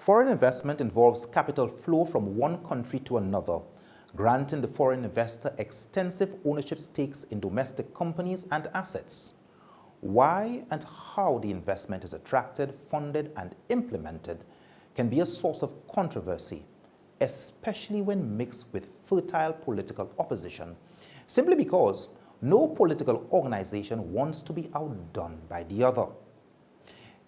Foreign investment involves capital flow from one country to another, granting the foreign investor extensive ownership stakes in domestic companies and assets. Why and how the investment is attracted, funded, and implemented can be a source of controversy, especially when mixed with fertile political opposition, simply because no political organization wants to be outdone by the other.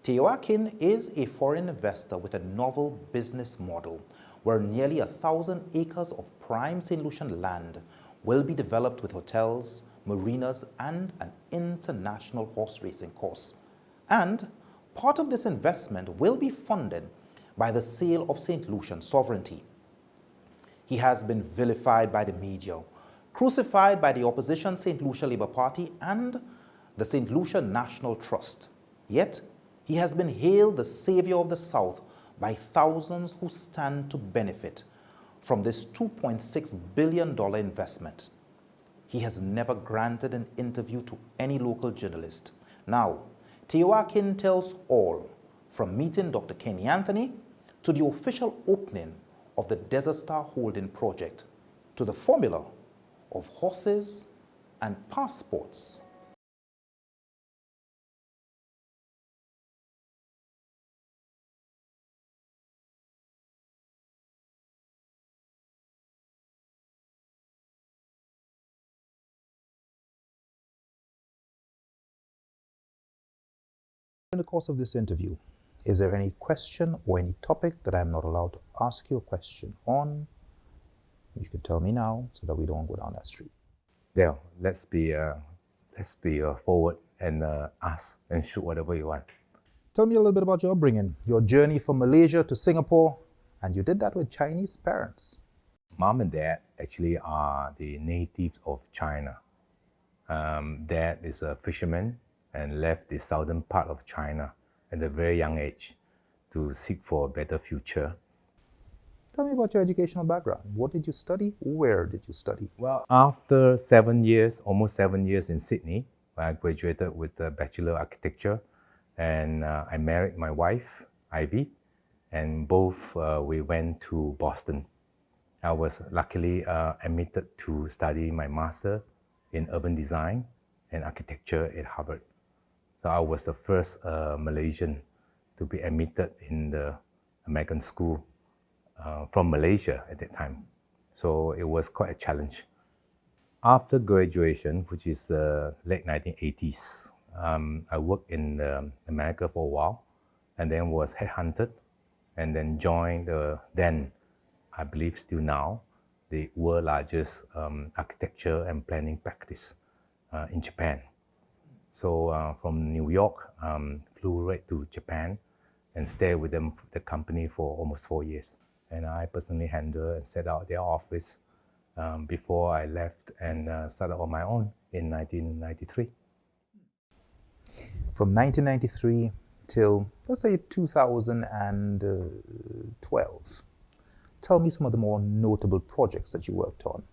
Teo Ah Khing is a foreign investor with a novel business model where nearly 1,000 acres of prime St Lucian land will be developed with hotels, marinas, and an international horse racing course. And part of this investment will be funded by the sale of St Lucian sovereignty. He has been vilified by the media, crucified by the opposition St Lucia Labour Party and the St Lucia National Trust. Yet, he has been hailed the savior of the South by thousands who stand to benefit from this $2.6 billion investment. He has never granted an interview to any local journalist. Now, Teo Ah Khing tells all, from meeting Dr. Kenny Anthony to the official opening of the Desert Star Holding Project, to the formula of horses and passports. In the course of this interview, is there any question or any topic that I'm not allowed to ask you a question on? You can tell me now so that we don't go down that street. Yeah, let's be forward and ask and shoot whatever you want. Tell me a little bit about your upbringing, your journey from Malaysia to Singapore, and you did that with Chinese parents. Mom and dad actually are the natives of China. Dad is a fisherman and left the southern part of China at a very young age to seek for a better future. Tell me about your educational background. What did you study? Where did you study? Well, after almost 7 years in Sydney, I graduated with a Bachelor of Architecture, and I married my wife, Ivy, and both we went to Boston. I was luckily admitted to study my master in urban design and architecture at Harvard. So I was the first Malaysian to be admitted in the American school from Malaysia at that time. So it was quite a challenge. After graduation, which is late 1980s, I worked in America for a while and then was headhunted and then joined then, I believe still now, the world's largest architecture and planning practice in Japan. So from New York, flew right to Japan and stayed with them, the company, for almost 4 years. And I personally handled and set out their office before I left and started on my own in 1993. From 1993 till, let's say, 2012, tell me some of the more notable projects that you worked on.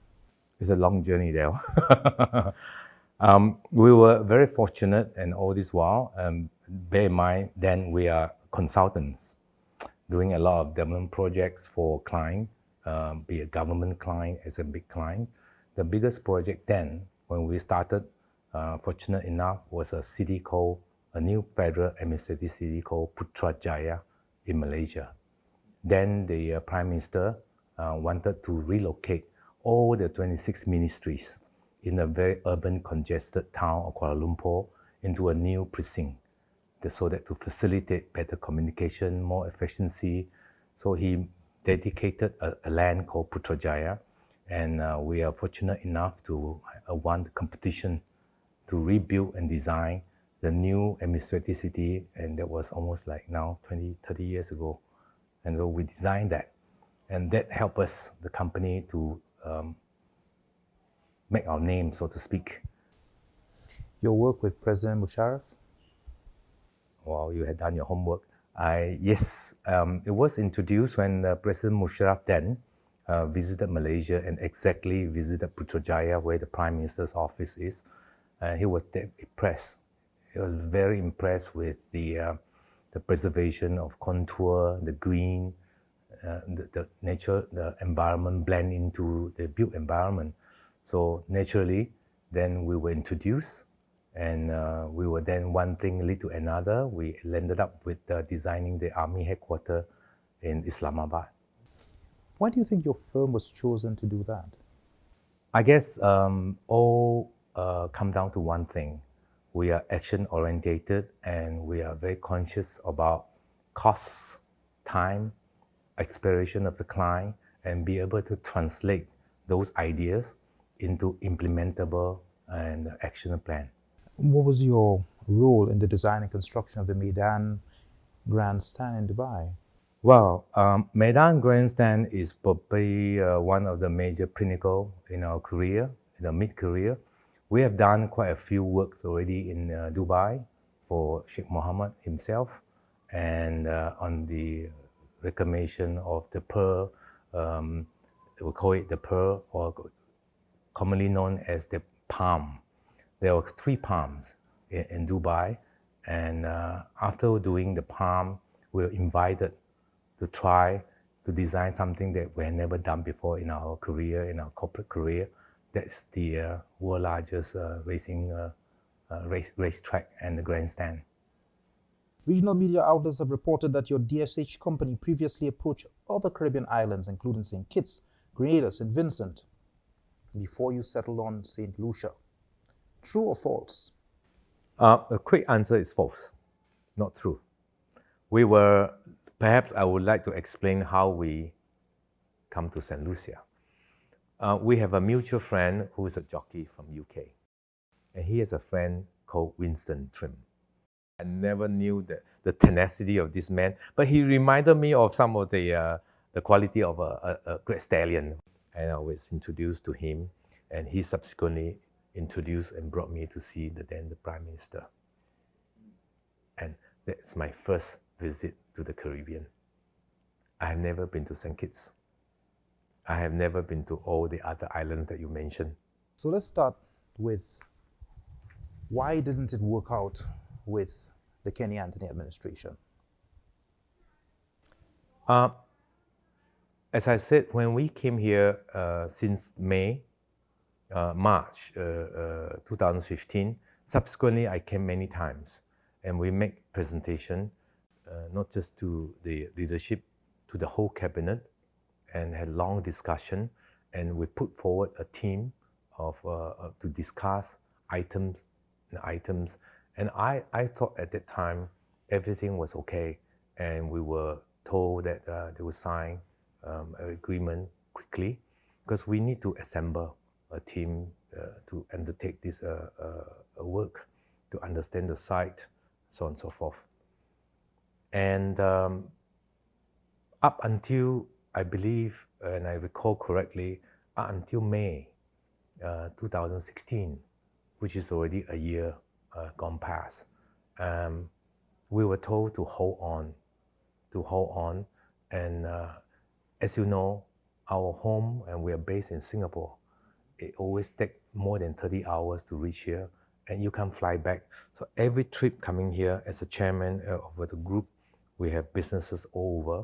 It's a long journey there. We were very fortunate, and all this while, bear in mind, then we are consultants, doing a lot of development projects for clients, be a government client as a big client. The biggest project then, when we started, fortunate enough, was a new federal administrative city called Putrajaya in Malaysia. Then the Prime Minister wanted to relocate all the 26 ministries in a very urban, congested town of Kuala Lumpur into a new precinct, so that to facilitate better communication, more efficiency. So he dedicated a land called Putrajaya, and we are fortunate enough to won the competition to rebuild and design the new administrative city, and that was almost like now 20, 30 years ago. And so we designed that, and that helped us, the company, to make our name, so to speak. Your work with President Musharraf? Well, you had done your homework. Yes, it was introduced when President Musharraf then visited Malaysia and exactly visited Putrajaya, where the Prime Minister's office is. He was impressed. He was very impressed with the the preservation of contour, the green, the nature, the environment blend into the built environment. So naturally, then we were introduced, and we were then one thing lead to another. We ended up with designing the army headquarters in Islamabad. Why do you think your firm was chosen to do that? I guess all come down to one thing. We are action orientated, and we are very conscious about costs, time, exploration of the client, and be able to translate those ideas into implementable and action plan. What was your role in the design and construction of the Maidan Grandstand in Dubai? Well, Maidan Grandstand is probably one of the major pinnacle in our career, in our mid-career. We have done quite a few works already in Dubai for Sheikh Mohammed himself, and on the reclamation of the pearl, we call it the pearl, or commonly known as the palm. There were 3 palms in Dubai, and after doing the palm, we were invited to try to design something that we had never done before in our career, in our corporate career. That's the world largest racing racetrack and the grandstand. Regional media outlets have reported that your DSH company previously approached other Caribbean islands, including St. Kitts, Grenada, St. Vincent, before you settled on St. Lucia. True or false? A quick answer is false, not true. Perhaps I would like to explain how we come to St. Lucia. We have a mutual friend who is a jockey from UK, and he has a friend called Winston Trim. I never knew the tenacity of this man, but he reminded me of some of the quality of a great stallion. And I was introduced to him, and he subsequently introduced and brought me to see the Prime Minister. And that's my first visit to the Caribbean. I have never been to St. Kitts. I have never been to all the other islands that you mentioned. So let's start with, why didn't it work out with the Kenny Anthony administration? As I said, when we came here since March 2015, subsequently I came many times, and we make presentation, not just to the leadership, to the whole cabinet, and had long discussion, and we put forward a team to discuss items, and I thought at that time everything was okay, and we were told that they would sign an agreement quickly, because we need to assemble a team to undertake this work, to understand the site, so on and so forth. And up until, I believe, and I recall correctly, until May 2016, which is already a year gone past, we were told to hold on, and as you know, our home, and we are based in Singapore, it always takes more than 30 hours to reach here, and you can't fly back. So every trip coming here, as a chairman of the group, we have businesses all over.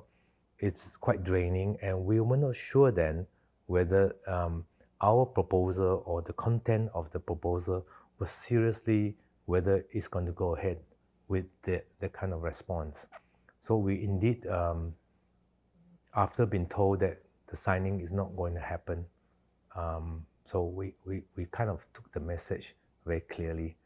It's quite draining, and we were not sure then whether our proposal or the content of the proposal was seriously, whether it's going to go ahead with the kind of response. So we indeed, after being told that the signing is not going to happen, so we kind of took the message very clearly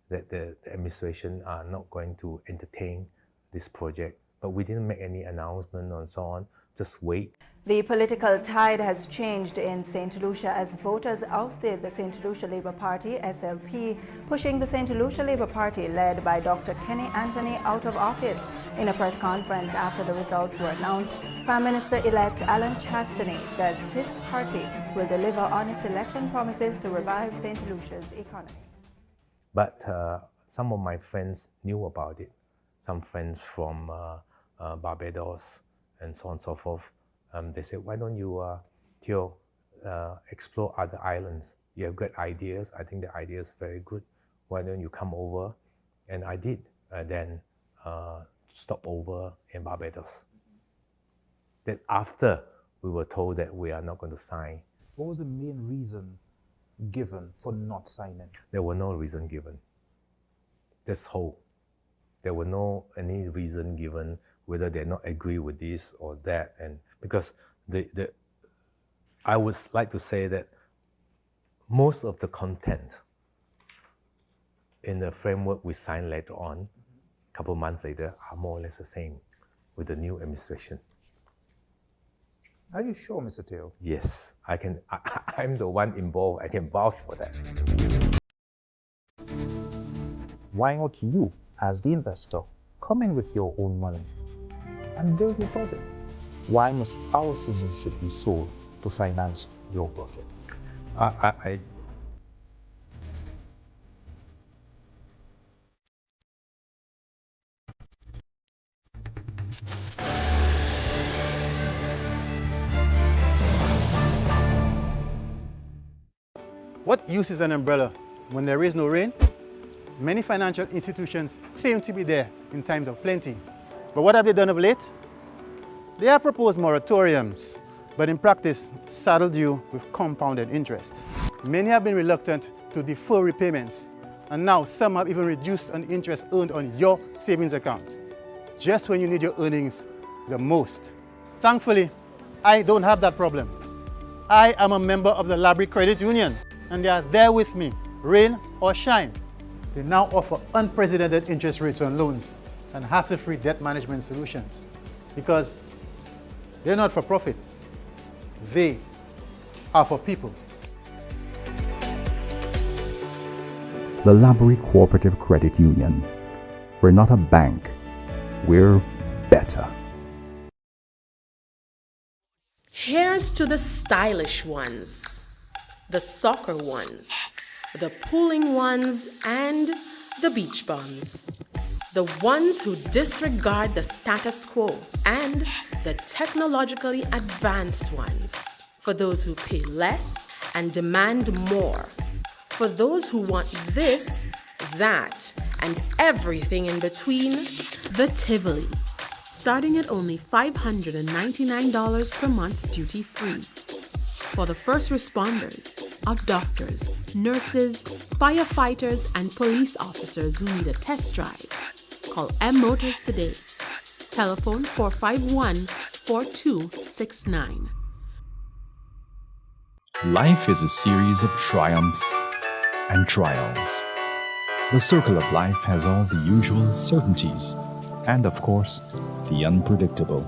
that the administration are not going to entertain this project. But we didn't make any announcement and so on, just wait. The political tide has changed in St. Lucia as voters ousted the St. Lucia Labour Party, SLP, pushing the St. Lucia Labour Party, led by Dr. Kenny Anthony, out of office. In a press conference after the results were announced, Prime Minister-elect Alan Chastany says his party will deliver on its election promises to revive St. Lucia's economy. But some of my friends knew about it. Some friends from Barbados and so on and so forth. They said, why don't you, Teo, explore other islands? You have great ideas. I think the idea is very good. Why don't you come over? And I did then stop over in Barbados. That after we were told that we are not going to sign. What was the main reason given for not signing? There were no reason given. That's whole. There were no any reason given whether they not agree with this or that, and because I would like to say that most of the content in the framework we signed later on, a couple of months later, are more or less the same with the new administration. Are you sure, Mr. Teo? Yes, I can. I'm the one involved. I can vouch for that. Why not you, as the investor, come in with your own money and build your project? Why must our citizenship be sold to finance your project? What use is an umbrella when there is no rain? Many financial institutions claim to be there in times of plenty. But what have they done of late? They have proposed moratoriums, but in practice saddled you with compounded interest. Many have been reluctant to defer repayments, and now some have even reduced on interest earned on your savings accounts, just when you need your earnings the most. Thankfully, I don't have that problem. I am a member of the Library Credit Union, and they are there with me, rain or shine. They now offer unprecedented interest rates on loans and hassle-free debt management solutions, because they're not for profit. They are for people. The Library Cooperative Credit Union. We're not a bank. We're better. Here's to the stylish ones, the soccer ones, the pulling ones, and the beach bums. The ones who disregard the status quo, and the technologically advanced ones. For those who pay less and demand more. For those who want this, that, and everything in between, the Tivoli. Starting at only $599 per month duty-free. For the first responders, our doctors, nurses, firefighters, and police officers who need a test drive, call M Motors today. Telephone 451-4269. Life is a series of triumphs and trials. The circle of life has all the usual certainties and, of course, the unpredictable.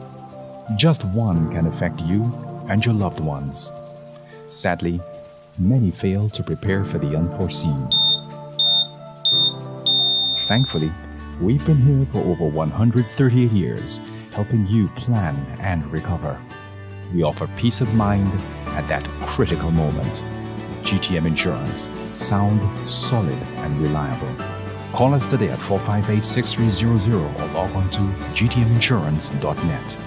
Just one can affect you and your loved ones. Sadly, many fail to prepare for the unforeseen. Thankfully, we've been here for over 138 years, helping you plan and recover. We offer peace of mind at that critical moment. GTM Insurance, sound, solid, and reliable. Call us today at 458-6300 or log on to gtminsurance.net.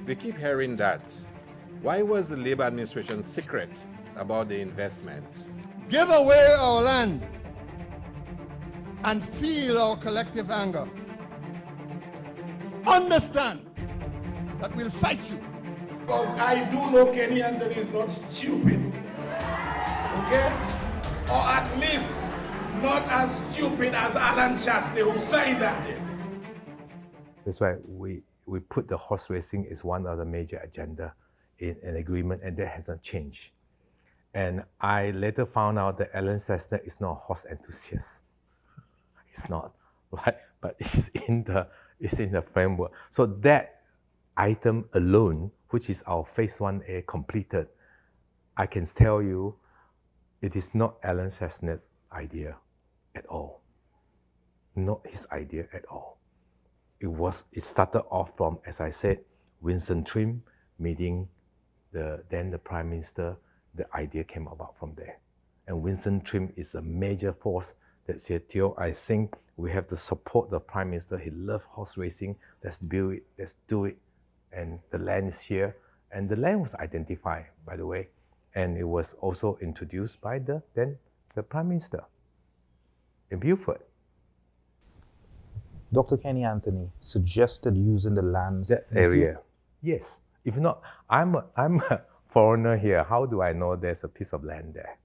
We keep hearing that. Why was the Labour administration secret about the investment? Give away our land and feel our collective anger. Understand that we'll fight you. Because I do know Kenny Anthony is not stupid. Okay? Or at least not as stupid as Alan Shastley who signed that day. That's why we put the horse racing as one of the major agenda in an agreement, and that hasn't changed. And I later found out that Alan Cessna is not a horse enthusiast. It's not, right? But it's in the framework. So that item alone, which is our phase 1A completed, I can tell you, it is not Alan Cessna's idea at all. Not his idea at all. It started off from, as I said, Winston Trim meeting then the Prime Minister. The idea came about from there. And Winston Trim is a major force that said, Teo, I think we have to support the Prime Minister. He loves horse racing. Let's build it. Let's do it. And the land is here. And the land was identified, by the way. And it was also introduced by the Prime Minister in Beaufort. Dr. Kenny Anthony suggested using the lands. That area. Yes. If not, I'm a foreigner here. How do I know there's a piece of land there?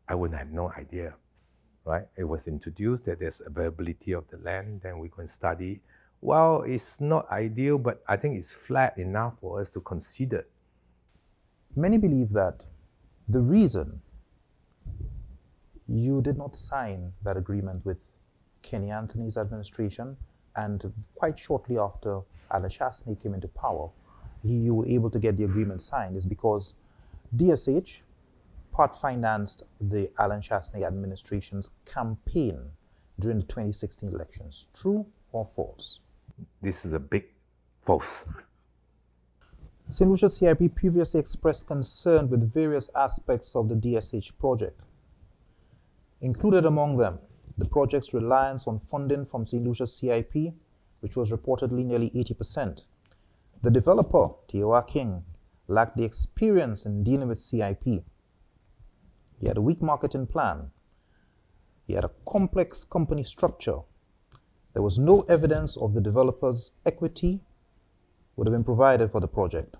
I would have no idea, right? It was introduced that there's availability of the land, then we can study. Well, it's not ideal, but I think it's flat enough for us to consider. Many believe that the reason you did not sign that agreement with Kenny Anthony's administration, and quite shortly after Alan Shastney came into power, you were able to get the agreement signed, is because DSH part-financed the Alan Shastney administration's campaign during the 2016 elections. True or false? This is a big false. St Lucia CIP previously expressed concern with various aspects of the DSH project. Included among them, the project's reliance on funding from St Lucia CIP, which was reportedly nearly 80%. The developer, Teo Ah Khing, lacked the experience in dealing with CIP. He had a weak marketing plan. He had a complex company structure. There was no evidence of the developer's equity would have been provided for the project.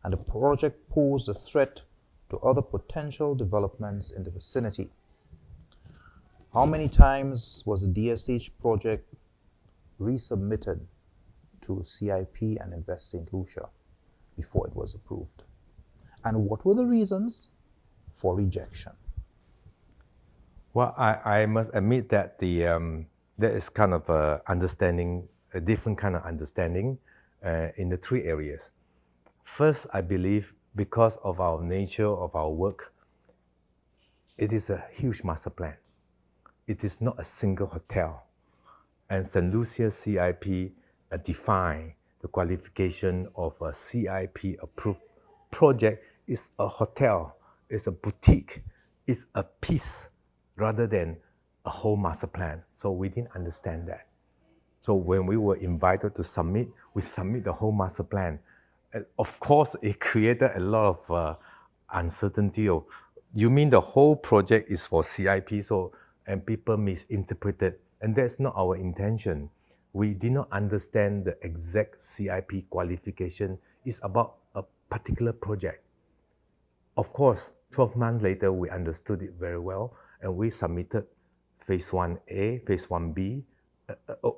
And the project posed a threat to other potential developments in the vicinity. How many times was the DSH project resubmitted to CIP and Invest St Lucia before it was approved? And what were the reasons for rejection? Well, I must admit that there is kind of a different kind of understanding in the three areas. First, I believe because of our nature of our work, it is a huge master plan. It is not a single hotel. And St. Lucia CIP define the qualification of a CIP approved project is a hotel, it's a boutique, it's a piece rather than a whole master plan. So we didn't understand that. So when we were invited to submit, we submit the whole master plan. Of course, it created a lot of uncertainty. You mean the whole project is for CIP, and people misinterpreted, and that's not our intention. We did not understand the exact CIP qualification. It's about a particular project. Of course, 12 months later, we understood it very well, and we submitted phase 1A, phase 1B,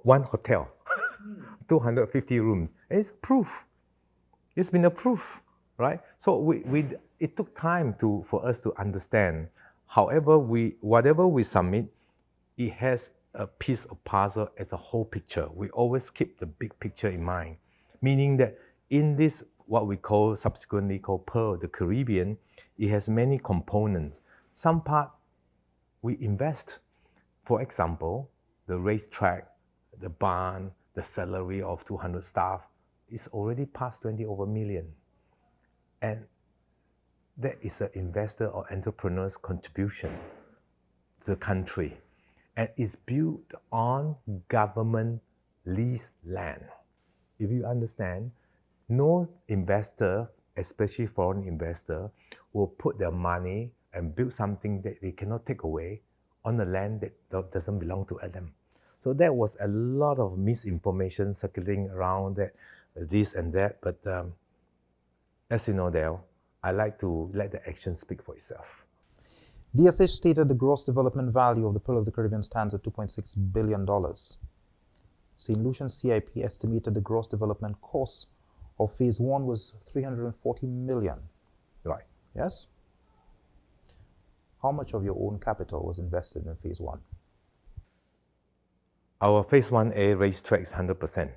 one hotel, 250 rooms. And it's approved. It's been approved, right? So it took time for us to understand. However, whatever we submit, it has a piece of puzzle as a whole picture. We always keep the big picture in mind, meaning that in this, what we subsequently call Pearl of the Caribbean, it has many components. Some part we invest. For example, the racetrack, the barn, the salary of 200 staff is already past 20 over million. And that is an investor or entrepreneur's contribution to the country. And it's built on government leased land. If you understand, no investor, especially foreign investor, will put their money and build something that they cannot take away on the land that doesn't belong to them. So there was a lot of misinformation circulating around that, this and that. But as you know, Dale, I like to let the action speak for itself. DSH stated the gross development value of the Pearl of the Caribbean stands at $2.6 billion. St. Lucian CIP estimated the gross development cost of phase 1 was $340 million. Right. Yes? How much of your own capital was invested in phase 1? Our phase 1A racetrack is 100%.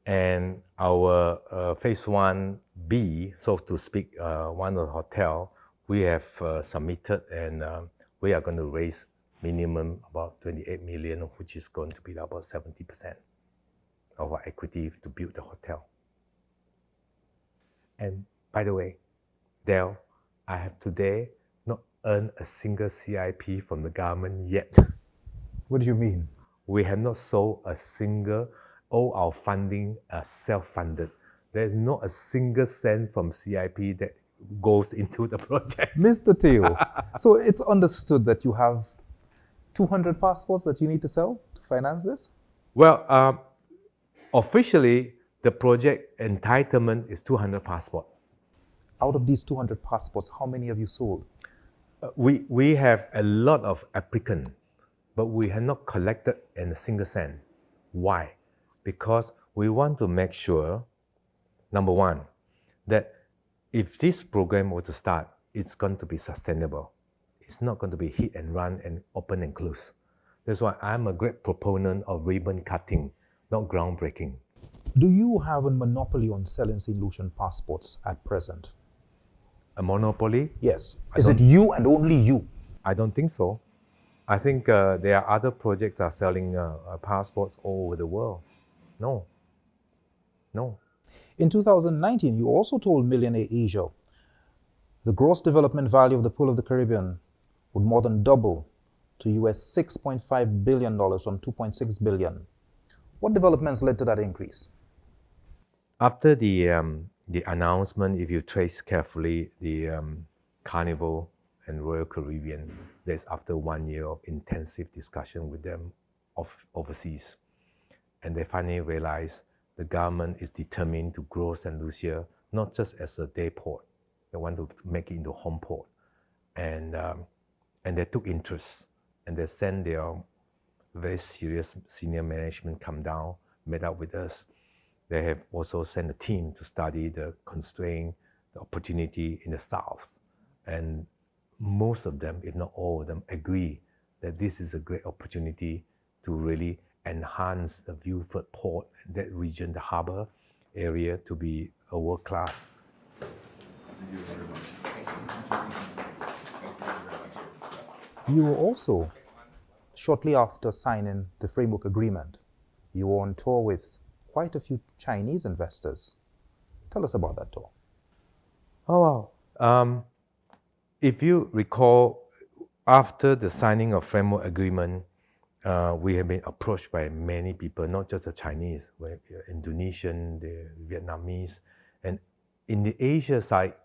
And our phase 1B, so to speak, one of the hotel, we have submitted, and we are going to raise minimum about 28 million, which is going to be about 70% of our equity to build the hotel. And by the way, Dale, I have today not earned a single CIP from the government yet. What do you mean? We have not sold a single, all our funding are self-funded. There is not a single cent from CIP that goes into the project. Mr. Teo, so it's understood that you have 200 passports that you need to sell to finance this? Well, officially, the project entitlement is 200 passports. Out of these 200 passports, how many have you sold? We have a lot of applicants, but we have not collected in a single cent. Why? Because we want to make sure, number one, that if this program were to start, it's going to be sustainable. It's not going to be hit and run and open and close. That's why I'm a great proponent of ribbon cutting, not groundbreaking. Do you have a monopoly on selling St. Lucian passports at present? A monopoly? Yes. Is it you and only you? I don't think so. I think there are other projects that are selling passports all over the world. No. In 2019, you also told Millionaire Asia the gross development value of the Pearl of the Caribbean would more than double to US $6.5 billion from $2.6 billion. What developments led to that increase? After the announcement, if you trace carefully, the Carnival and Royal Caribbean, that's after 1 year of intensive discussion with them overseas. And they finally realized the government is determined to grow St. Lucia, not just as a day port. They want to make it into a home port. And they took interest, and they sent their very serious senior management come down, met up with us. They have also sent a team to study the constraint, the opportunity in the south. And most of them, if not all of them, agree that this is a great opportunity to really enhance the Viewford port, that region, the harbor area, to be a world class. Thank you very much. You were also, shortly after signing the framework agreement, you were on tour with quite a few Chinese investors. Tell us about that tour. Oh, wow. If you recall, after the signing of framework agreement, we have been approached by many people, not just the Chinese, Indonesian, the Vietnamese, and in the Asia side,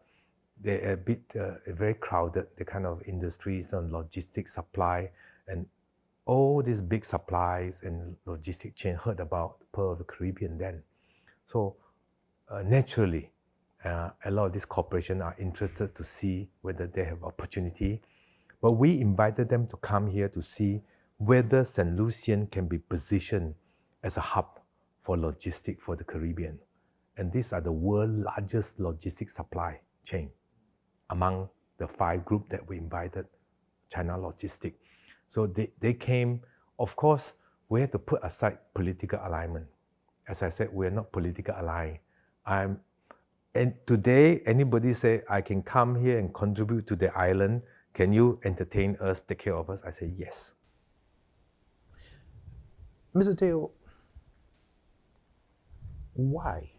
they're a bit very crowded, the kind of industries and logistics supply, and all these big supplies and logistic chain heard about Pearl of the Caribbean then. So naturally, a lot of these corporations are interested to see whether they have opportunity. But we invited them to come here to see whether St. Lucian can be positioned as a hub for logistics for the Caribbean. And these are the world's largest logistics supply chain among the 5 groups that we invited, China Logistics. So they came. Of course, we had to put aside political alignment. As I said, we're not political aligned. And today, anybody say, I can come here and contribute to the island, can you entertain us, take care of us? I say, yes. Mr. Teo, why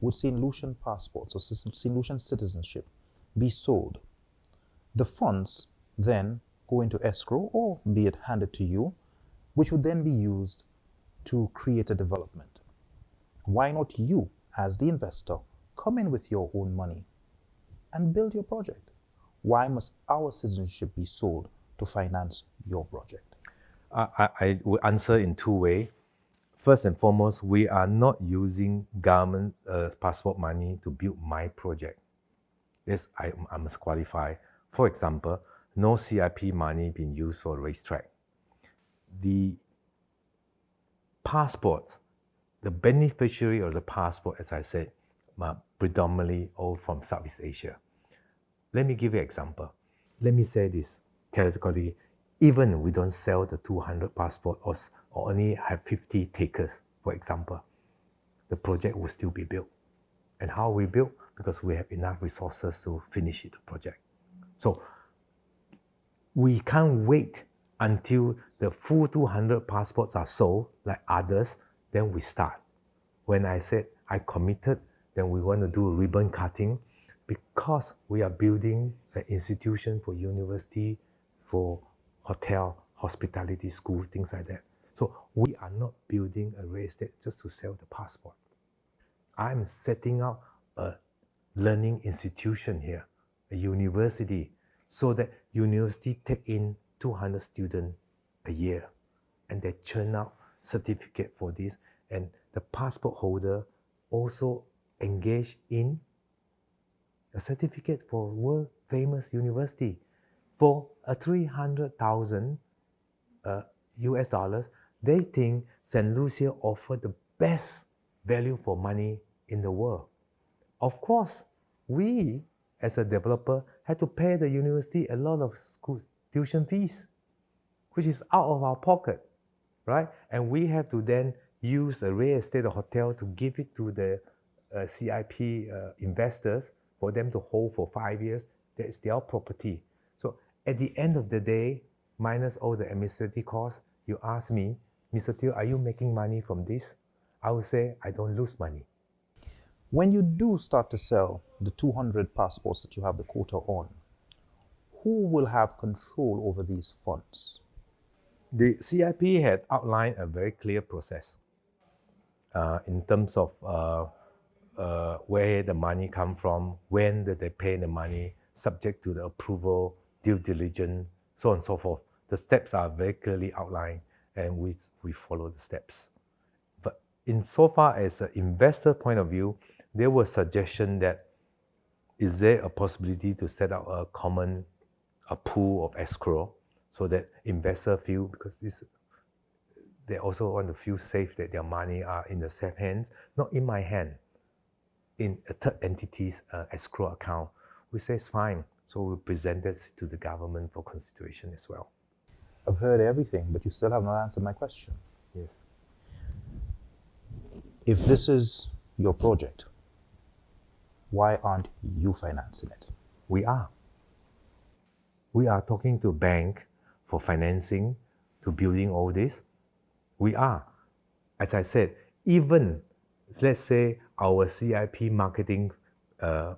would St. Lucian passports or St. Lucian citizenship be sold? The funds then go into escrow or be it handed to you, which would then be used to create a development. Why not you, as the investor, come in with your own money and build your project? Why must our citizenship be sold to finance your project? I will answer in 2 ways. First and foremost, we are not using government passport money to build my project. This I must qualify. For example, no CIP money being used for racetrack. The passport, the beneficiary of the passport, as I said, are predominantly all from Southeast Asia. Let me give you an example. Let me say this categorically. Even if we don't sell the 200 passports or only have 50 takers, for example, the project will still be built. And how we build? Because we have enough resources to finish the project. So we can't wait until the full 200 passports are sold, like others, then we start. When I said I committed, then we want to do ribbon cutting, because we are building an institution for university, for hotel, hospitality, school, things like that. So we are not building a real estate just to sell the passport. I'm setting up a learning institution here, a university, so that university take in 200 students a year, and they churn out certificate for this, and the passport holder also engage in a certificate for world famous university. For a 300,000 US dollars, they think St. Lucia offer the best value for money in the world. Of course, we as a developer had to pay the university a lot of school tuition fees, which is out of our pocket, right? And we have to then use a real estate or hotel to give it to the CIP investors for them to hold for 5 years. That is their property. So at the end of the day, minus all the administrative costs, you ask me, Mr. Teo, are you making money from this? I would say I don't lose money. When you do start to sell the 200 passports that you have the quota on, who will have control over these funds? The CIP had outlined a very clear process in terms of where the money come from, when did they pay the money, subject to the approval, due diligence, so on and so forth. The steps are very clearly outlined, and we follow the steps. But insofar as an investor point of view, there was suggestion that is there a possibility to set up a common pool of escrow so that investors feel, because they also want to feel safe that their money are in the safe hands, not in my hand, in a third entity's escrow account. We say it's fine, so we present this to the government for consideration as well. I've heard everything, but you still have not answered my question. Yes. If this is your project, why aren't you financing it? We are. We are talking to bank for financing, to building all this. We are. As I said, even, let's say, our CIP marketing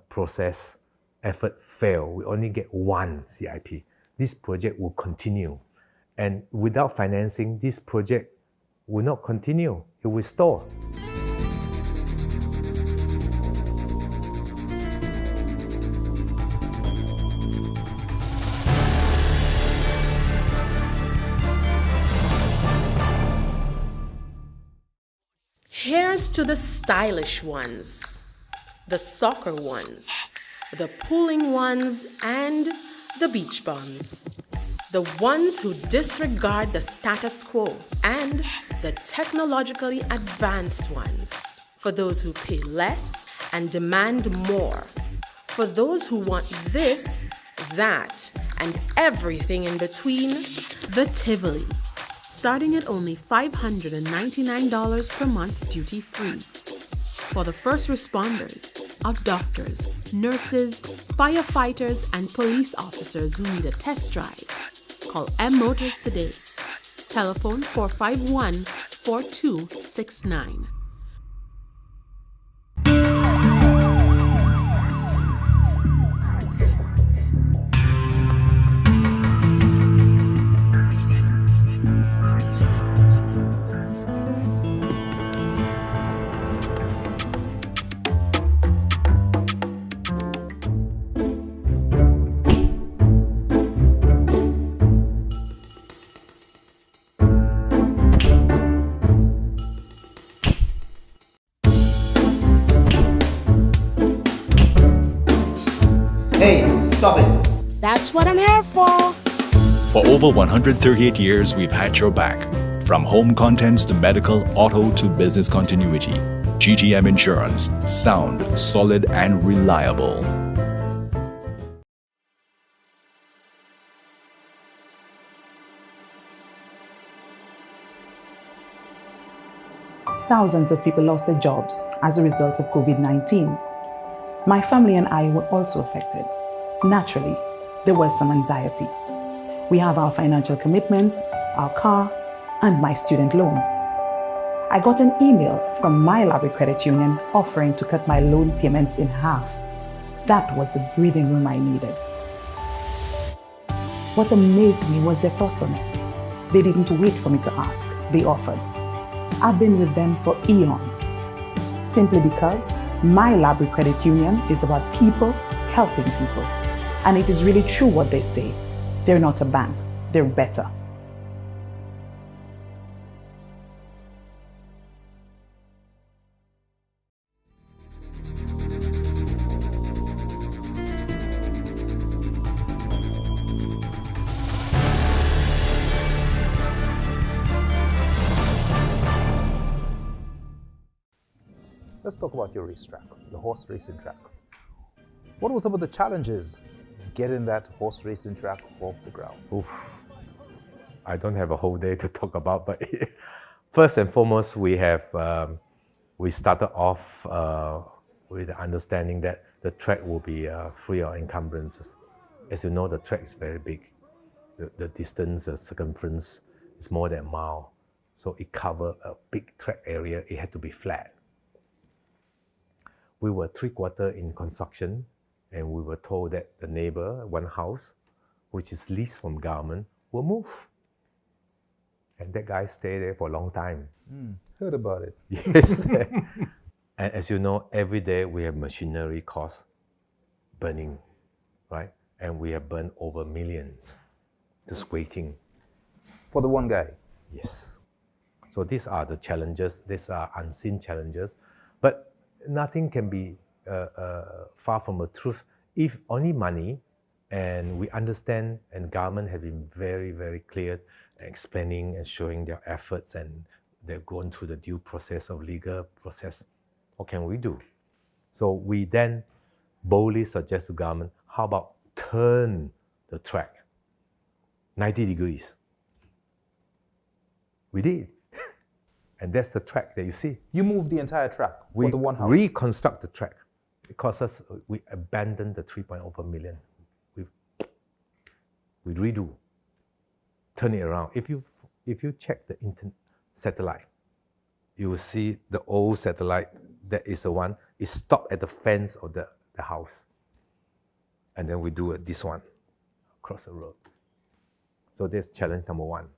process effort fail, we only get one CIP. This project will continue. And without financing, this project will not continue. It will stall. Here's to the stylish ones, the soccer ones, the pulling ones, and the beach bums. The ones who disregard the status quo, and the technologically advanced ones. For those who pay less and demand more. For those who want this, that, and everything in between, the Tivoli. Starting at only $599 per month duty-free. For the first responders, our doctors, nurses, firefighters, and police officers who need a test drive, call M Motors today. Telephone 451-4269. Hey, stop it. That's what I'm here for. For over 138 years, we've had your back. From home contents to medical, auto to business continuity. GTM Insurance. Sound, solid, and reliable. Thousands of people lost their jobs as a result of COVID-19. My family and I were also affected. Naturally, there was some anxiety. We have our financial commitments, our car, and my student loan. I got an email from my library credit union offering to cut my loan payments in half. That was the breathing room I needed. What amazed me was their thoughtfulness. They didn't wait for me to ask, they offered. I've been with them for eons, simply because my Library Credit Union is about people helping people. And it is really true what they say. They're not a bank, they're better. Let's talk about your racetrack, your horse racing track. What were some of the challenges getting that horse racing track off the ground? Oof. I don't have a whole day to talk about, but first and foremost, we started off with the understanding that the track will be free of encumbrances. As you know, the track is very big. The distance, the circumference is more than a mile. So it covered a big track area. It had to be flat. We were 3/4 in construction, and we were told that the neighbor, one house, which is leased from government, will move. And that guy stayed there for a long time. Heard about it. Yes. And as you know, every day we have machinery costs burning, right? And we have burned over millions just waiting. For the one guy? Yes. So these are the challenges. These are unseen challenges. But nothing can be far from the truth if only money, and we understand, and government have been very, very clear, explaining and showing their efforts, and they're going through the due process of legal process. What can we do? So we then boldly suggest to government, how about turn the track 90 degrees? We did. And that's the track that you see. You moved the entire track for the one house? We reconstruct the track. It cost us, we abandoned the 3.over million. We redo, turn it around. If you check the satellite, you will see the old satellite, that is the one, it stopped at the fence of the house. And then we do this one, across the road. So that's challenge number one.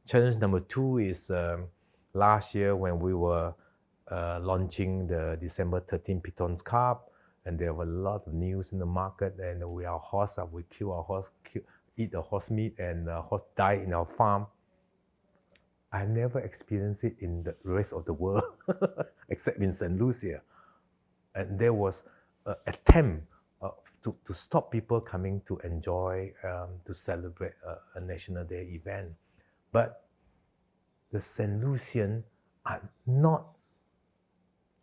Challenge number two is, last year when we were launching the December 13 Pitons Cup, and there were a lot of news in the market, and we kill our horse, eat the horse meat, and the horse die in our farm. I never experienced it in the rest of the world, except in St Lucia. And there was an attempt to stop people coming to enjoy, to celebrate a National Day event. But the St Lucian are not,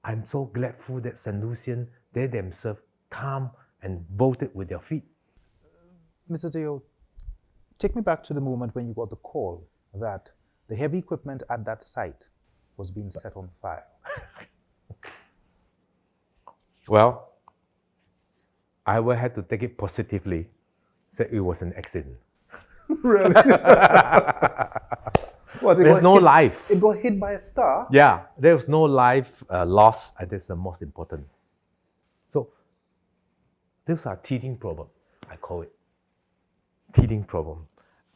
I'm so grateful that St Lucian, they themselves come and voted with their feet. Mr. Teo, take me back to the moment when you got the call that the heavy equipment at that site was being set on fire. Well, I will have to take it positively, say it was an accident. Really? What, there's no life. It got hit by a star? Yeah, there's no life loss, and that's the most important. So, those are teething problem, I call it. Teething problem.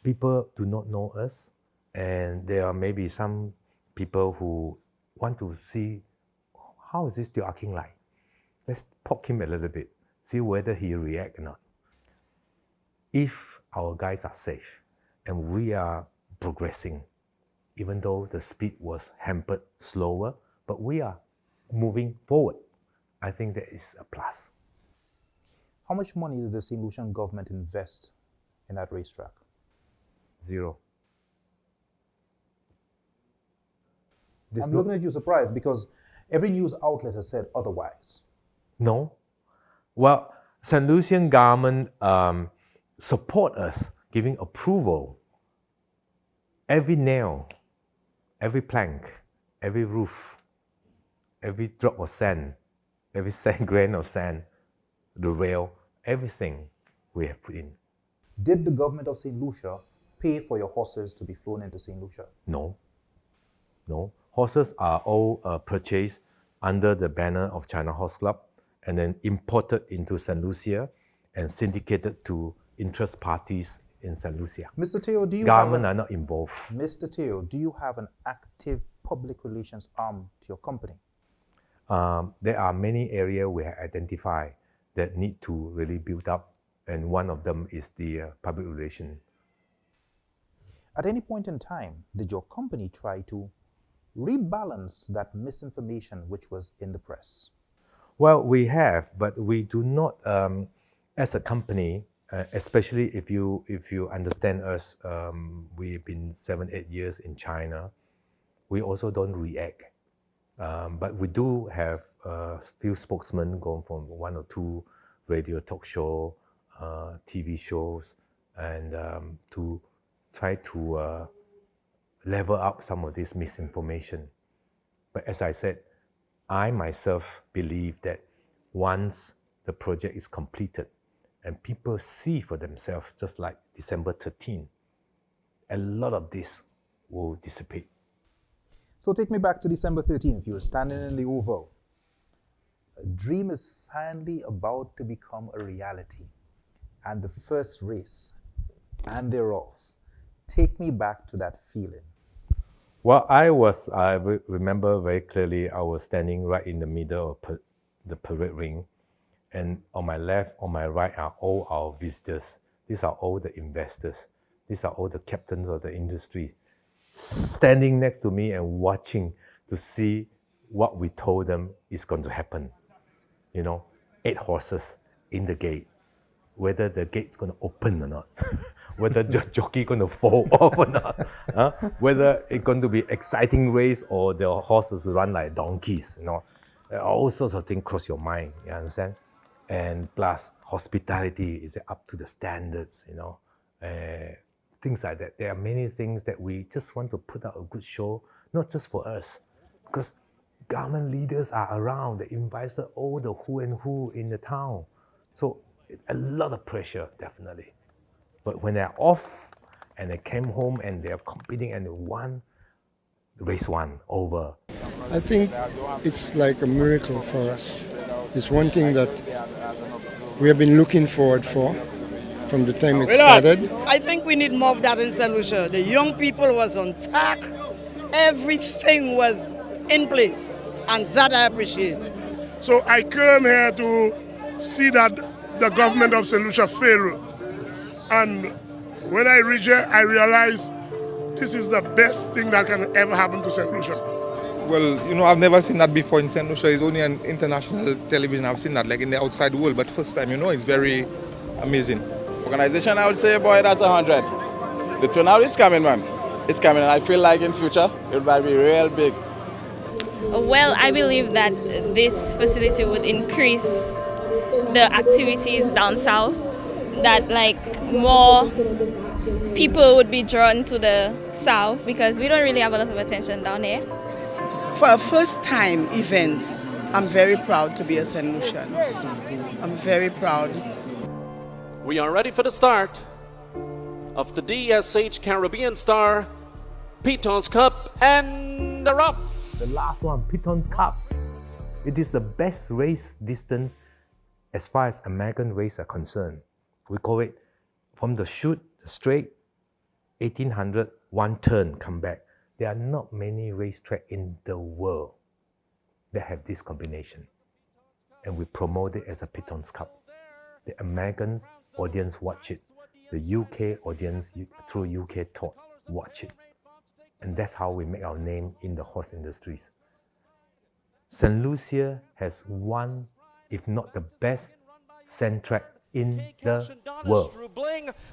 People do not know us, and there are maybe some people who want to see, how is this Teo Ah Khing like? Let's poke him a little bit, see whether he reacts or not. If our guys are safe, and we are progressing, even though the speed was hampered slower, but we are moving forward, I think that is a plus. How much money did the St Lucian government invest in that racetrack? Zero. I'm looking at you surprised because every news outlet has said otherwise. No. Well, St Lucian government support us, giving approval. Every nail, every plank, every roof, every drop of sand, every grain of sand, the rail, everything we have put in. Did the government of St Lucia pay for your horses to be flown into St Lucia? No. No. Horses are all purchased under the banner of China Horse Club, and then imported into St Lucia and syndicated to interest parties in St Lucia. Mr. Teo, do you Government are not involved. Mr. Teo, do you have an active public relations arm to your company? There are many areas we have identified that need to really build up, and one of them is the public relations. At any point in time, did your company try to rebalance that misinformation which was in the press? Well, we have, but we do not, as a company, especially if you understand us, we've been 7-8 years in China. We also don't react, but we do have a few spokesmen going from 1 or 2 radio talk show, TV shows, and to try to level up some of this misinformation. But as I said, I myself believe that once the project is completed and people see for themselves, just like December 13, a lot of this will dissipate. So take me back to December 13th. You were standing in the Oval. A dream is finally about to become a reality. And the first race, and thereof. Take me back to that feeling. Well, I remember very clearly, I was standing right in the middle of the parade ring. And on my left, on my right are all our visitors. These are all the investors. These are all the captains of the industry standing next to me and watching to see what we told them is going to happen. 8 horses in the gate, whether the gate's going to open or not, whether the jockey going to fall off or not, whether it's going to be exciting race or the horses run like donkeys, all sorts of things cross your mind, you understand? And plus hospitality, is it up to the standards, things like that. There are many things that we just want to put out a good show, not just for us, because government leaders are around. They invited all the who and who in the town. So a lot of pressure, definitely. But when they're off and they came home and they're competing and they won, race 1 over. I think it's like a miracle for us. It's one thing that we have been looking forward for from the time it started. I think we need more of that in St Lucia. The young people was on tack. Everything was in place, and that I appreciate. So I came here to see that the government of St Lucia failed. And when I reached here, I realized this is the best thing that can ever happen to St Lucia. Well, I've never seen that before in St Lucia. It's only on international television I've seen that, like in the outside world, but first time, it's very amazing. Organization, I would say, boy, that's 100. The turnout is coming, man. It's coming, and I feel like in future, it will be real big. Well, I believe that this facility would increase the activities down south, that more people would be drawn to the south because we don't really have a lot of attention down here. For a first-time event, I'm very proud to be a St. Lucian. I'm very proud. We are ready for the start of the DSH Caribbean Star Pitons Cup and the rough. The last one, Pitons Cup. It is the best race distance as far as American race are concerned. We call it from the chute, the straight, 1800, 1 turn, come back. There are not many racetracks in the world that have this combination. And we promote it as a Pitons Cup. The American audience watch it. The UK audience through UK talk watch it. And that's how we make our name in the horse industries. St Lucia has one, if not the best, sand track in the world.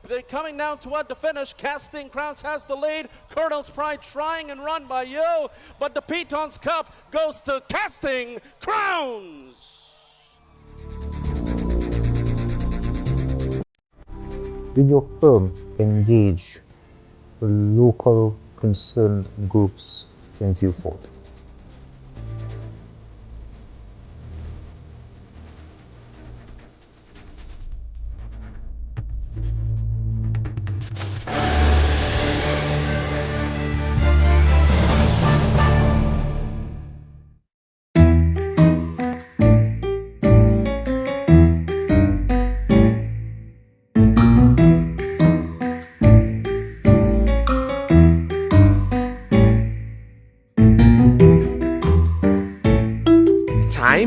They're coming down toward the finish. Casting Crowns has the lead. Colonel's Pride trying and run by you, but the Pitons Cup goes to Casting Crowns. Will your firm engage the local concerned groups in view forward?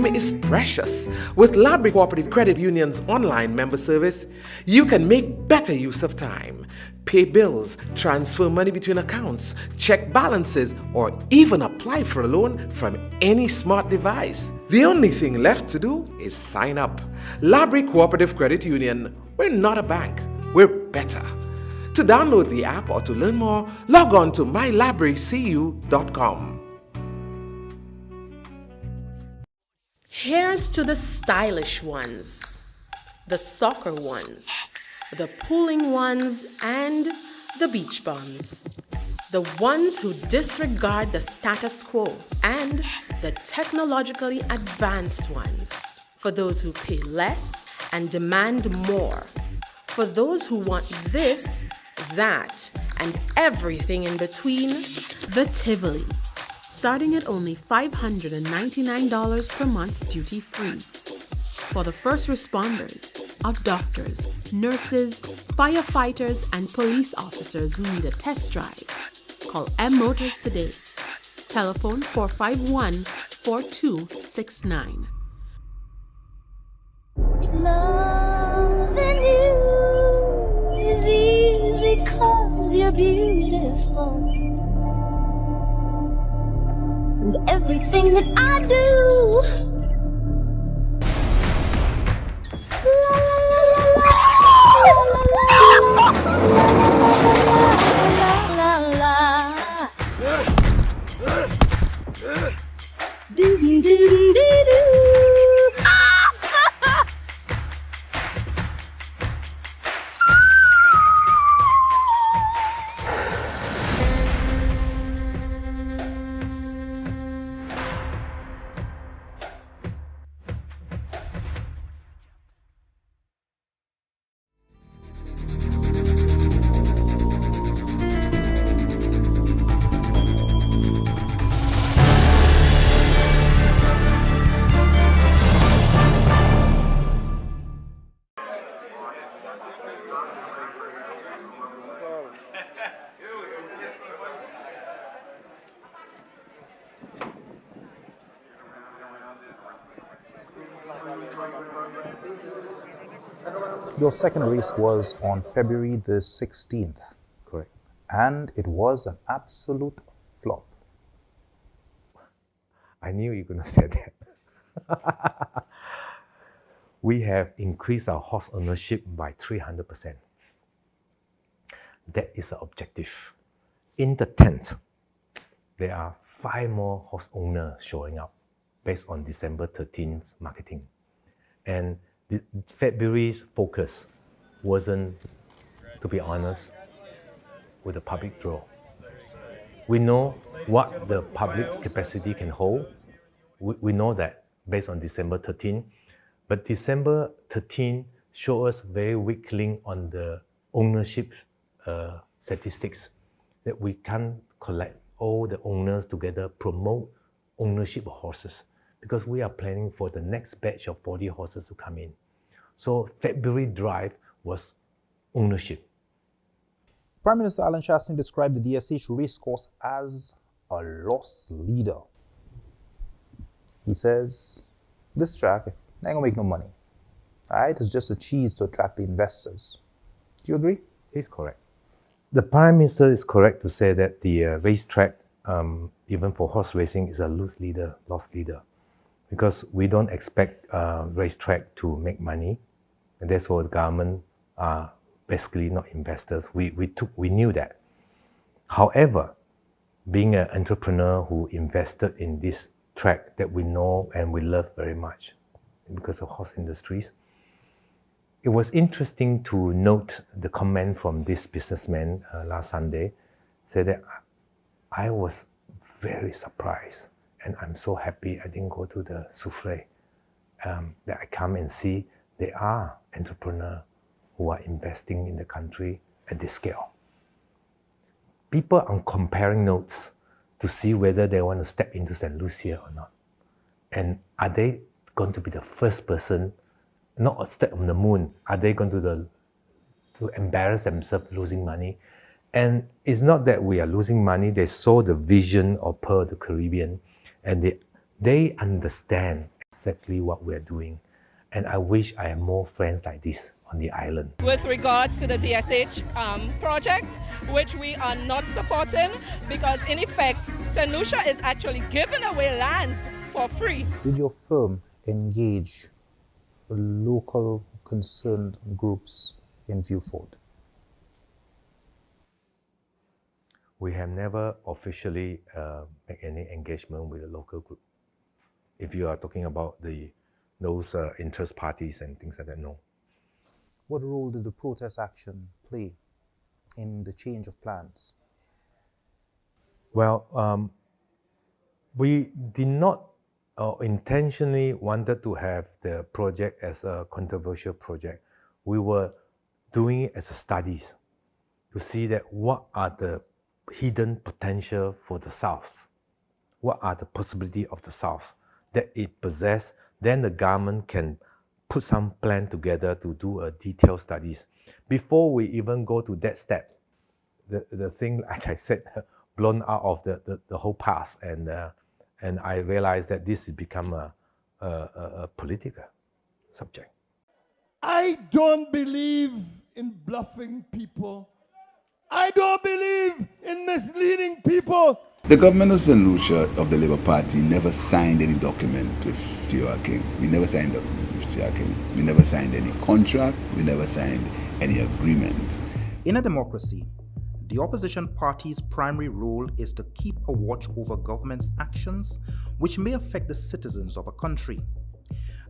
Time is precious. With Library Cooperative Credit Union's online member service, you can make better use of time. Pay bills, transfer money between accounts, check balances, or even apply for a loan from any smart device. The only thing left to do is sign up. Library Cooperative Credit Union, we're not a bank, we're better. To download the app or to learn more, log on to mylibrarycu.com. Here's to the stylish ones, the soccer ones, the pulling ones, and the beach bums. The ones who disregard the status quo, and the technologically advanced ones. For those who pay less and demand more. For those who want this, that, and everything in between, the Tivoli. Starting at only $599 per month duty-free. For the first responders, our doctors, nurses, firefighters, and police officers who need a test drive, call M Motors today. Telephone 451-4269. Loving you is easy 'cause you're beautiful. And everything that I do, la la la do do do do do. Your second race was on February the 16th. Correct. And it was an absolute flop. I knew you were going to say that. We have increased our horse ownership by 300%. That is the objective. In the tent, there are 5 more horse owners showing up based on December 13th marketing. And February's focus wasn't, to be honest, with the public draw. We know what the public capacity can hold. We know that based on December 13. But December 13 showed us very weak link on the ownership statistics, that we can't collect all the owners together, promote ownership of horses, because we are planning for the next batch of 40 horses to come in. So February drive was ownership. Prime Minister Alan Shastin described the DSH racecourse as a loss leader. He says, this track ain't gonna make no money. All right, it's just a cheese to attract the investors. Do you agree? He's correct. The Prime Minister is correct to say that the racetrack, even for horse racing, is a loss leader, because we don't expect racetrack to make money, and therefore the government are basically not investors. We knew that. However, being an entrepreneur who invested in this track that we know and we love very much because of horse industries, it was interesting to note the comment from this businessman last Sunday, said that I was very surprised and I'm so happy I didn't go to the souffle, that I come and see there are entrepreneurs who are investing in the country at this scale. People are comparing notes to see whether they want to step into St Lucia or not. And are they going to be the first person, not a step on the moon, are they going to embarrass themselves losing money? And it's not that we are losing money, they saw the vision of Pearl the Caribbean, and they understand exactly what we're doing. And I wish I had more friends like this on the island. With regards to the DSH project, which we are not supporting, because in effect, St Lucia is actually giving away lands for free. Did your firm engage local concerned groups in Viewfort? We have never officially made any engagement with a local group. If you are talking about those interest parties and things like that, no. What role did the protest action play in the change of plans? Well, we did not intentionally wanted to have the project as a controversial project. We were doing it as a studies to see that what are the hidden potential for the South, what are the possibility of the South that it possesses. Then the government can put some plan together to do a detailed studies. Before we even go to that step, the thing, as I said, blown out of the whole path, and I realized that this has become a political subject. I don't believe in bluffing people. I don't believe in misleading people. The government of St Lucia of the Labour Party never signed any document with Teo Ah Khing. We never signed a document with Teo Ah Khing. We never signed any contract. We never signed any agreement. In a democracy, the opposition party's primary role is to keep a watch over government's actions which may affect the citizens of a country.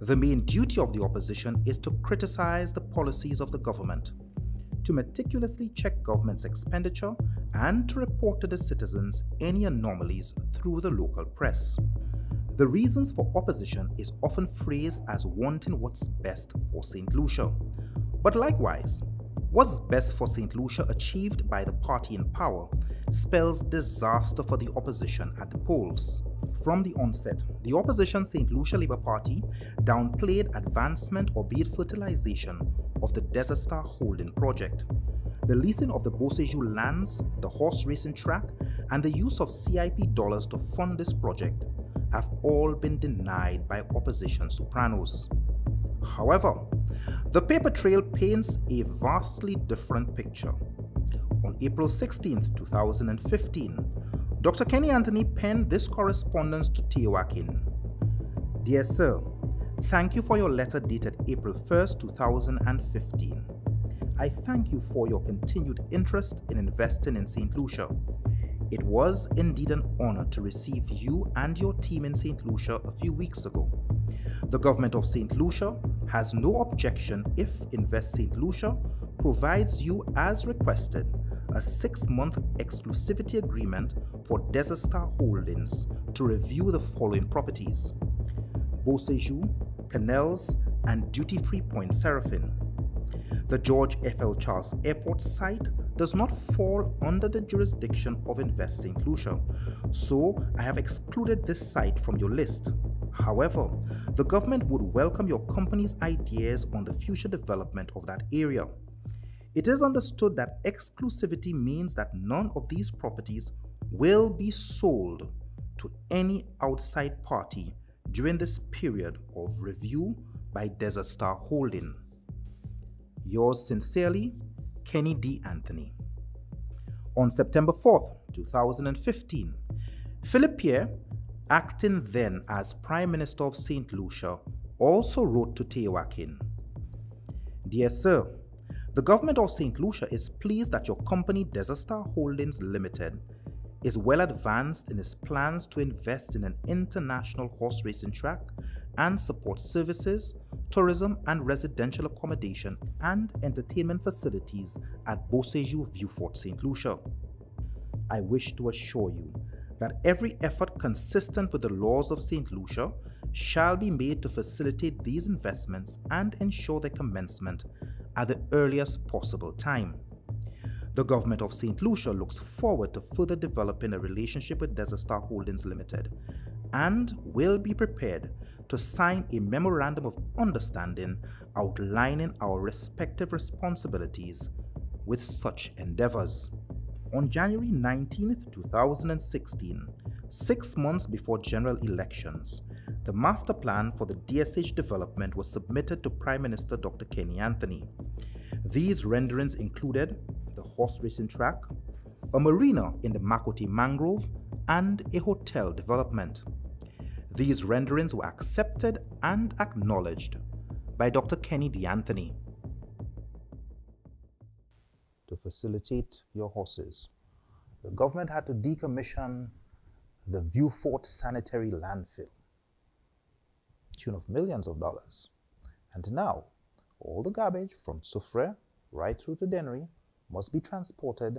The main duty of the opposition is to criticize the policies of the government, to meticulously check government's expenditure, and to report to the citizens any anomalies through the local press. The reasons for opposition is often phrased as wanting what's best for St Lucia. But likewise, what's best for St Lucia achieved by the party in power spells disaster for the opposition at the polls. From the onset, the opposition St Lucia Labour Party downplayed advancement or be it fertilization of the Desert Star holding project. The leasing of the Beausejour lands, the horse racing track, and the use of CIP dollars to fund this project have all been denied by opposition sopranos. However, the paper trail paints a vastly different picture. On April 16, 2015, Dr. Kenny Anthony penned this correspondence to Teo Ah Khing. Dear Sir, thank you for your letter dated April 1, 2015. I thank you for your continued interest in investing in St. Lucia. It was indeed an honor to receive you and your team in St. Lucia a few weeks ago. The government of St. Lucia has no objection if Invest St. Lucia provides you, as requested, a 6-month exclusivity agreement for Desert Star Holdings to review the following properties: Beausejour, Canals, and Duty-Free Point Seraphine. The George F.L. Charles Airport site does not fall under the jurisdiction of Invest St. Lucia, so I have excluded this site from your list. However, the government would welcome your company's ideas on the future development of that area. It is understood that exclusivity means that none of these properties will be sold to any outside party during this period of review by Desert Star Holding. Yours sincerely, Kenny D. Anthony. On September 4th, 2015, Philip Pierre, acting then as Prime Minister of St. Lucia, also wrote to Teo Ah Khing. Dear Sir, the government of St. Lucia is pleased that your company Desert Star Holdings Limited is well advanced in its plans to invest in an international horse racing track and support services, tourism and residential accommodation and entertainment facilities at Beausejour Viewfort St. Lucia. I wish to assure you that every effort consistent with the laws of St. Lucia shall be made to facilitate these investments and ensure their commencement at the earliest possible time. The government of St. Lucia looks forward to further developing a relationship with Desert Star Holdings Limited and will be prepared to sign a memorandum of understanding outlining our respective responsibilities with such endeavors. On January 19, 2016, 6 months before general elections, The master plan for the DSH development was submitted to Prime Minister Dr. Kenny Anthony. These renderings included the horse racing track, a marina in the Makoti mangrove, and a hotel development. These renderings were accepted and acknowledged by Dr. Kenny D. Anthony. To facilitate your horses, the government had to decommission the View Fort sanitary landfill, tune of millions of dollars. And now, all the garbage from Soufrière right through to Dennery must be transported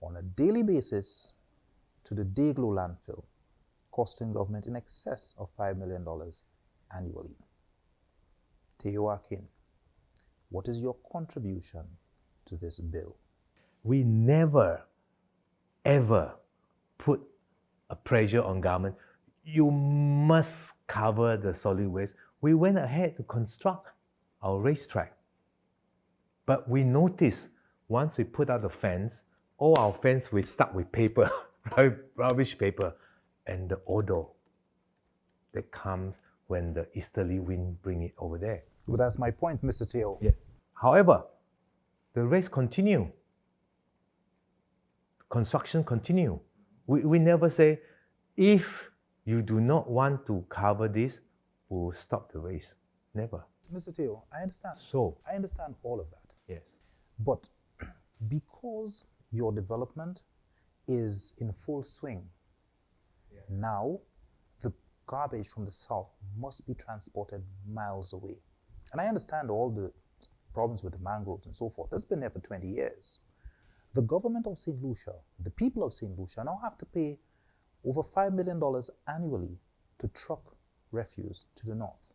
on a daily basis to the Dayglow landfill, costing government in excess of $5 million annually. Teo Ah Khing, what is your contribution to this bill? We never, ever put a pressure on government. You must cover the solid waste. We went ahead to construct our racetrack. But we noticed once we put out the fence, all our fence we stuck with paper, rubbish paper, and the odor that comes when the easterly wind bring it over there. Well, that's my point, Mr. Teo. Yeah. However, the race continue. Construction continue. We never say, if you do not want to cover this, we'll stop the race. Never. Mr. Teo, I understand. So, I understand all of that. Yes. But because your development is in full swing, now the garbage from the south must be transported miles away. And I understand all the problems with the mangroves and so forth. That's been there for 20 years. The government of St. Lucia, the people of St. Lucia now have to pay over $5 million annually to truck refuse to the north,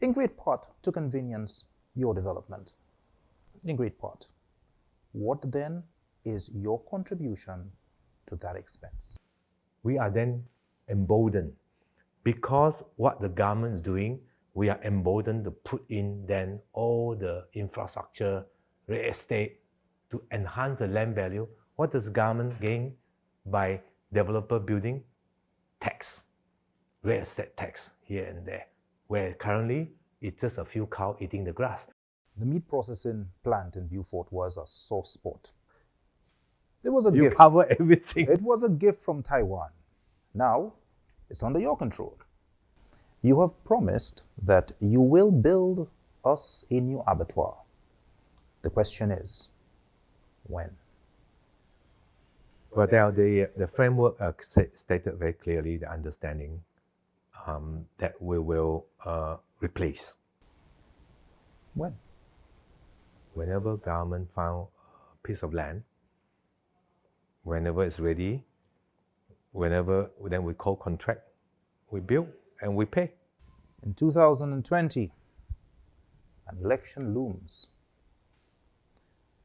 in great part to convenience your development. In great part. What then is your contribution to that expense? We are then emboldened. Because what the government is doing, we are emboldened to put in then all the infrastructure, real estate, to enhance the land value. What does government gain by developer building? Tax, real estate tax here and there, where currently it's just a few cows eating the grass. The meat processing plant in View Fort was a sore spot. It was a You gift. cover everything. It was a gift from Taiwan. Now, it's under your control. You have promised that you will build us a new abattoir. The question is, when? Well, the framework stated very clearly the understanding that we will replace. When? Whenever government found a piece of land, whenever it's ready, whenever then we call contract, we build and we pay. In 2020, an election looms.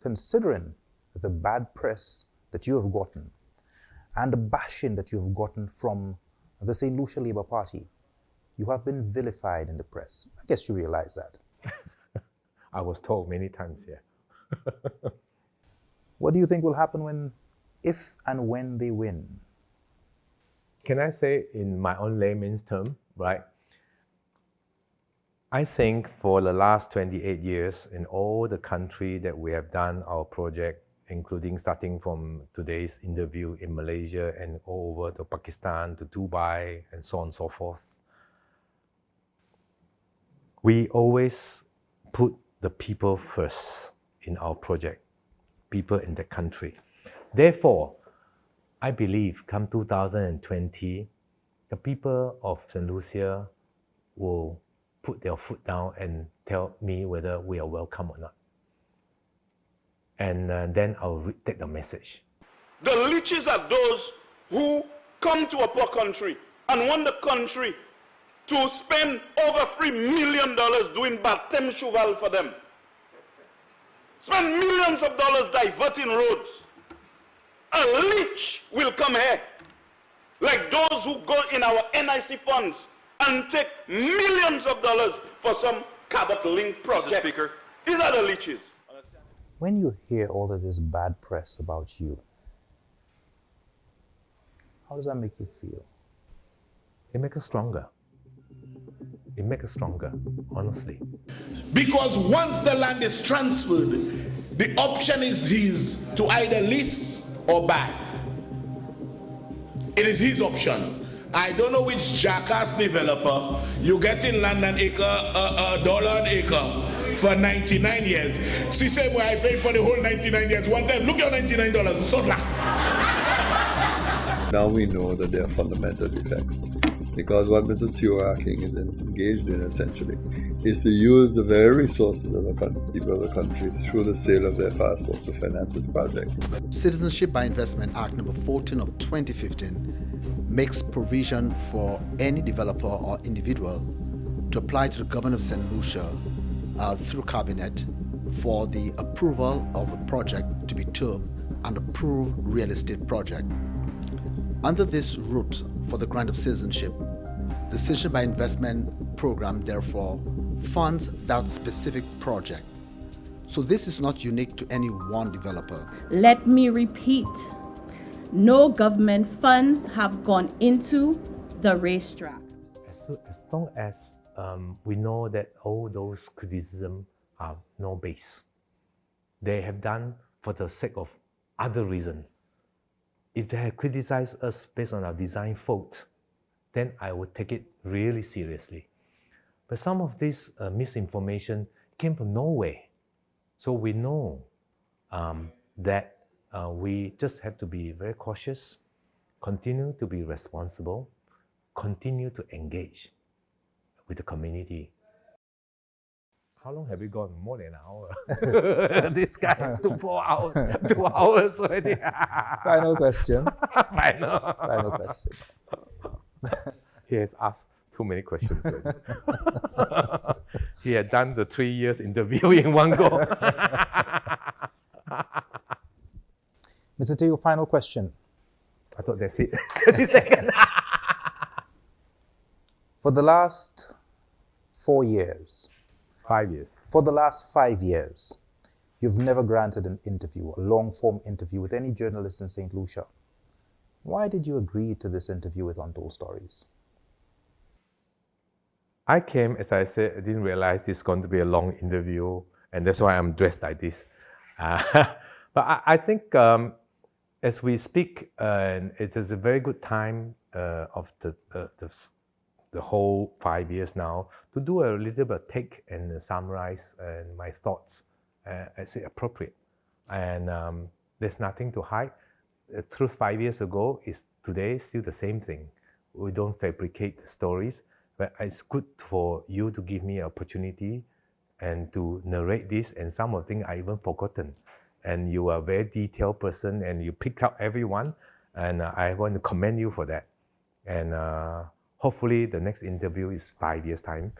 Considering the bad press that you have gotten and the bashing that you have gotten from the St. Lucia Labour Party, you have been vilified in the press. I guess you realize that. I was told many times, yeah. What do you think will happen if and when they win? Can I say in my own layman's term, right? I think for the last 28 years in all the country that we have done our project, including starting from today's interview in Malaysia and all over to Pakistan, to Dubai, and so on and so forth, we always put the people first in our project, people in the country. Therefore, I believe come 2020, the people of St. Lucia will put their foot down and tell me whether we are welcome or not. And then I'll take the message. The leeches are those who come to a poor country and want the country to spend over $3 million doing Batem Cheval for them. Spend millions of dollars diverting roads. A leech will come here, like those who go in our NIC funds and take millions of dollars for some Cabot Link project. Mr. Speaker. These are the leeches. When you hear all of this bad press about you, how does that make you feel? It makes us stronger. it makes us stronger, honestly. Because once the land is transferred, the option is his to either lease or buy. It is his option. I don't know which jackass developer you get in land an acre, $1 an acre for 99 years. See, same way I paid for the whole 99 years. One time, look at $99. So now we know that there are fundamental defects. Because what Mr. Teo Ah Khing is engaged in essentially is to use the very resources of the people of the country through the sale of their passports to finance this project. Citizenship by Investment Act number 14 of 2015 makes provision for any developer or individual to apply to the government of St Lucia through cabinet for the approval of a project to be termed an approved real estate project. Under this route for the grant of citizenship, the Citizenship by Investment program therefore funds that specific project. So this is not unique to any one developer. Let me repeat, no government funds have gone into the racetrack. As long as we know that all those criticisms are no base, they have done for the sake of other reasons. If they had criticized us based on our design fault, then I would take it really seriously. But some of this misinformation came from nowhere. So we know that we just have to be very cautious, continue to be responsible, continue to engage with the community. How long have we gone? More than an hour. This guy took 4 hours, 2 hours already. Final question. Final questions. He has asked too many questions. He had done the 3 years interview in one go. Mr. Teo, final question. I thought that's it. 30 seconds. For the last 4 years. 5 years. For the last 5 years, you've never granted an interview, a long-form interview with any journalist in St. Lucia. Why did you agree to this interview with Untold Stories? I came, as I said, I didn't realize it's going to be a long interview, and that's why I'm dressed like this. But I think as we speak, it is a very good time of the whole 5 years now to do a little bit of take and summarize my thoughts. I say appropriate, and there's nothing to hide. The truth 5 years ago is today still the same thing. We don't fabricate stories, but it's good for you to give me an opportunity and to narrate this, and some of the things I even forgotten. And you are a very detailed person, and you picked up everyone, and I want to commend you for that. And hopefully the next interview is 5 years' time.